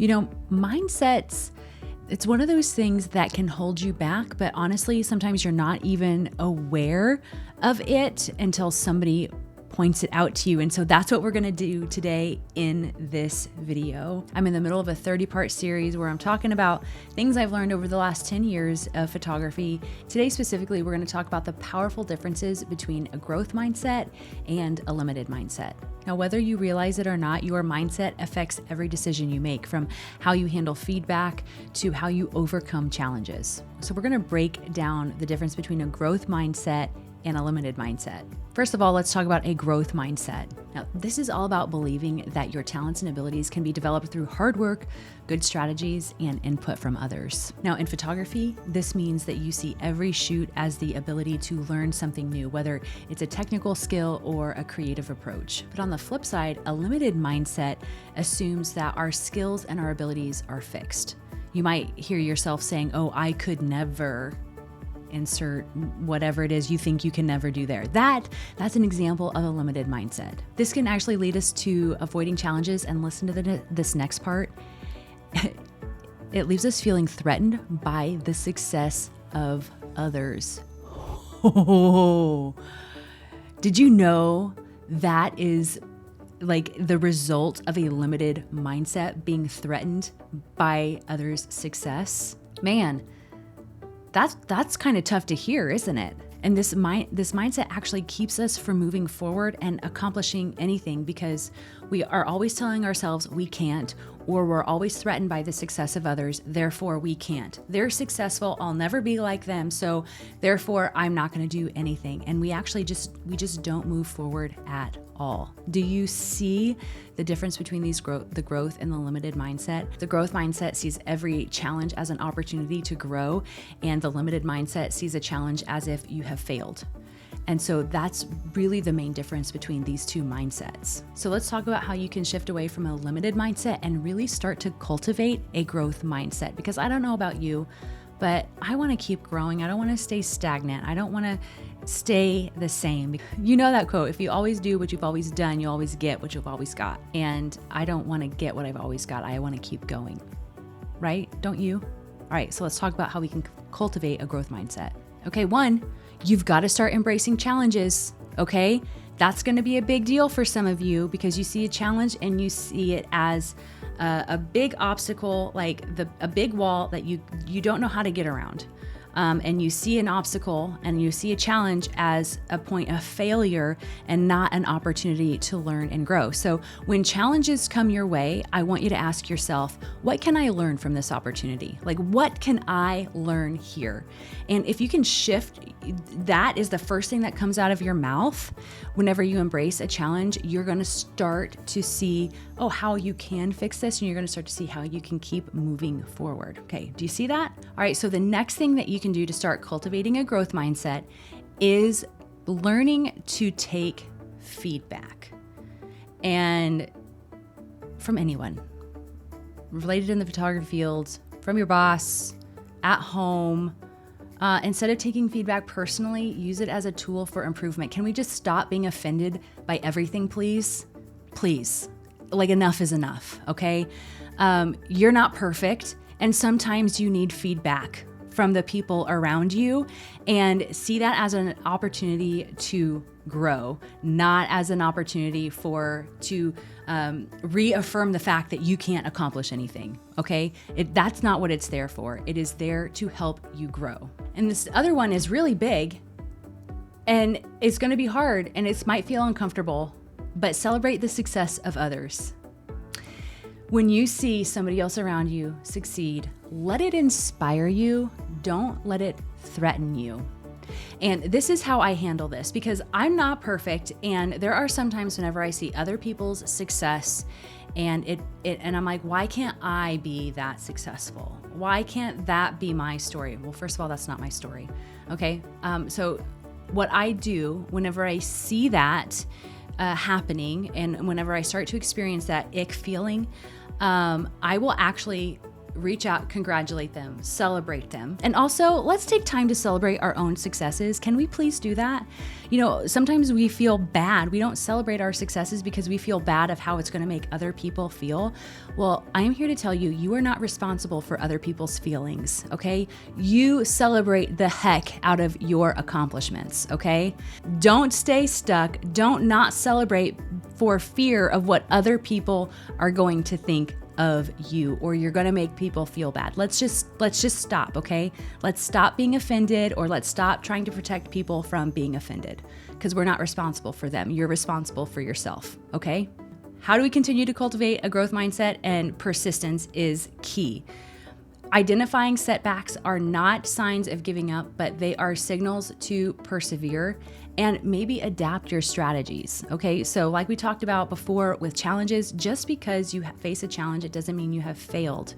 Mindsets, it's one of those things that can hold you back, but honestly, sometimes you're not even aware of it until somebody points it out to you. And so that's what we're going to do today in this video. I'm in the middle of a 30-part series where I'm talking about things I've learned over the last 10 years of photography. Today specifically, we're going to talk about the powerful differences between a growth mindset and a limited mindset. Now, whether you realize it or not, your mindset affects every decision you make, from how you handle feedback to how you overcome challenges. So we're going to break down the difference between a growth mindset and a limited mindset. First of all, let's talk about a growth mindset. Now, this is all about believing that your talents and abilities can be developed through hard work, good strategies, and input from others. Now, in photography, this means that you see every shoot as the ability to learn something new, whether it's a technical skill or a creative approach. But on the flip side, a limited mindset assumes that our skills and our abilities are fixed. You might hear yourself saying, "Oh, I could never," insert whatever it is you think you can never do there. That's an example of a limited mindset. This can actually lead us to avoiding challenges, and listen to this next part. It leaves us feeling threatened by the success of others. Oh, did you know that is like the result of a limited mindset, being threatened by others' success? Man, that's kind of tough to hear, isn't it? And this mindset actually keeps us from moving forward and accomplishing anything, because we are always telling ourselves we can't, or we're always threatened by the success of others, therefore we can't. They're successful, I'll never be like them, so therefore I'm not going to do anything. And we just don't move forward at all. Do you see the difference between the growth and the limited mindset? The growth mindset sees every challenge as an opportunity to grow, and the limited mindset sees a challenge as if you have failed. And so that's really the main difference between these two mindsets. So let's talk about how you can shift away from a limited mindset and really start to cultivate a growth mindset. Because I don't know about you, but I want to keep growing. I don't want to stay stagnant. I don't want to stay the same. You know that quote, if you always do what you've always done, you always get what you've always got. And I don't want to get what I've always got. I want to keep going. Right? Don't you? All right, so let's talk about how we can cultivate a growth mindset. Okay, 1, you've got to start embracing challenges, okay? That's going to be a big deal for some of you, because you see a challenge and you see it as a big obstacle, like a big wall that you don't know how to get around. And you see an obstacle and you see a challenge as a point of failure and not an opportunity to learn and grow. So when challenges come your way, I want you to ask yourself, what can I learn from this opportunity? Like, what can I learn here? And if you can shift, that is the first thing that comes out of your mouth. Whenever you embrace a challenge, you're going to start to see, oh, how you can fix this. And you're going to start to see how you can keep moving forward. Okay. Do you see that? All right. So the next thing that you can do to start cultivating a growth mindset is learning to take feedback, and from anyone related in the photography field, from your boss, at home. Instead of taking feedback personally, use it as a tool for improvement. Can we just stop being offended by everything, please? Please. Like, enough is enough, okay? You're not perfect, and sometimes you need feedback from the people around you, and see that as an opportunity to grow, not as an opportunity to reaffirm the fact that you can't accomplish anything, okay? That's not what it's there for. It is there to help you grow. And this other one is really big, and it's going to be hard, and it might feel uncomfortable, but celebrate the success of others. When you see somebody else around you succeed, let it inspire you. Don't let it threaten you. And this is how I handle this, because I'm not perfect, and there are some times whenever I see other people's success and and I'm like, why can't I be that successful? Why can't that be my story? Well, first of all, that's not my story. Okay. So what I do whenever I see that happening, and whenever I start to experience that ick feeling, I will actually reach out, congratulate them, celebrate them. And also, let's take time to celebrate our own successes. Can we please do that? You know, sometimes we feel bad. We don't celebrate our successes because we feel bad of how it's going to make other people feel. Well, I am here to tell you, you are not responsible for other people's feelings, okay? You celebrate the heck out of your accomplishments, okay? Don't stay stuck. Don't not celebrate for fear of what other people are going to think of you, or you're going to make people feel bad. Let's just stop, okay? Let's stop being offended, or let's stop trying to protect people from being offended, because we're not responsible for them. You're responsible for yourself, okay? How do we continue to cultivate a growth mindset? And persistence is key. Identifying setbacks are not signs of giving up, but they are signals to persevere and maybe adapt your strategies. Okay, so like we talked about before with challenges, just because you face a challenge, it doesn't mean you have failed.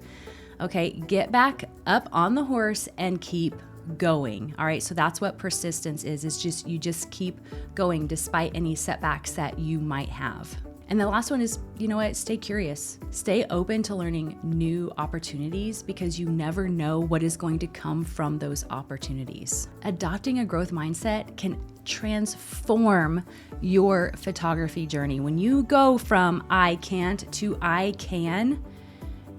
Okay, get back up on the horse and keep going. All right, so that's what persistence is just you just keep going despite any setbacks that you might have. And the last one is, you know what? Stay curious. Stay open to learning new opportunities, because you never know what is going to come from those opportunities. Adopting a growth mindset can transform your photography journey. When you go from I can't to I can,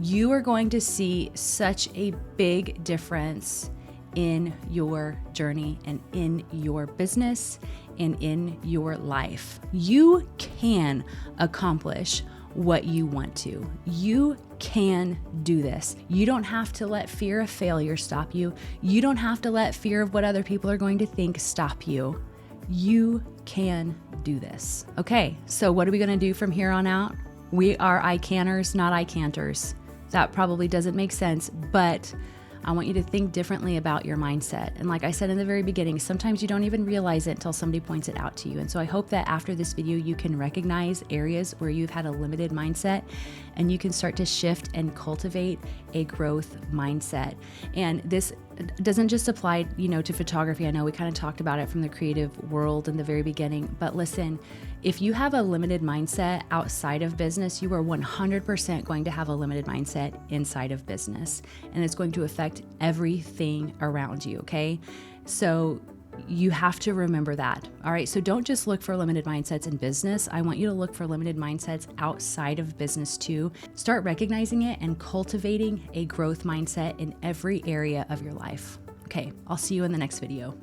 you are going to see such a big difference in your journey and in your business and in your life. You can accomplish what you want to. You can do this. You don't have to let fear of failure stop you. You don't have to let fear of what other people are going to think stop you. You can do this. Okay, so what are we going to do from here on out? We are I canners, not I canters. That probably doesn't make sense, but I want you to think differently about your mindset. And like I said in the very beginning, sometimes you don't even realize it until somebody points it out to you. And so I hope that after this video, you can recognize areas where you've had a limited mindset and you can start to shift and cultivate a growth mindset. And this doesn't just apply, to photography. I know we kind of talked about it from the creative world in the very beginning, but listen, if you have a limited mindset outside of business, you are 100% going to have a limited mindset inside of business, and it's going to affect everything around you, okay? So you have to remember that, all right? So don't just look for limited mindsets in business. I want you to look for limited mindsets outside of business too. Start recognizing it and cultivating a growth mindset in every area of your life. Okay, I'll see you in the next video.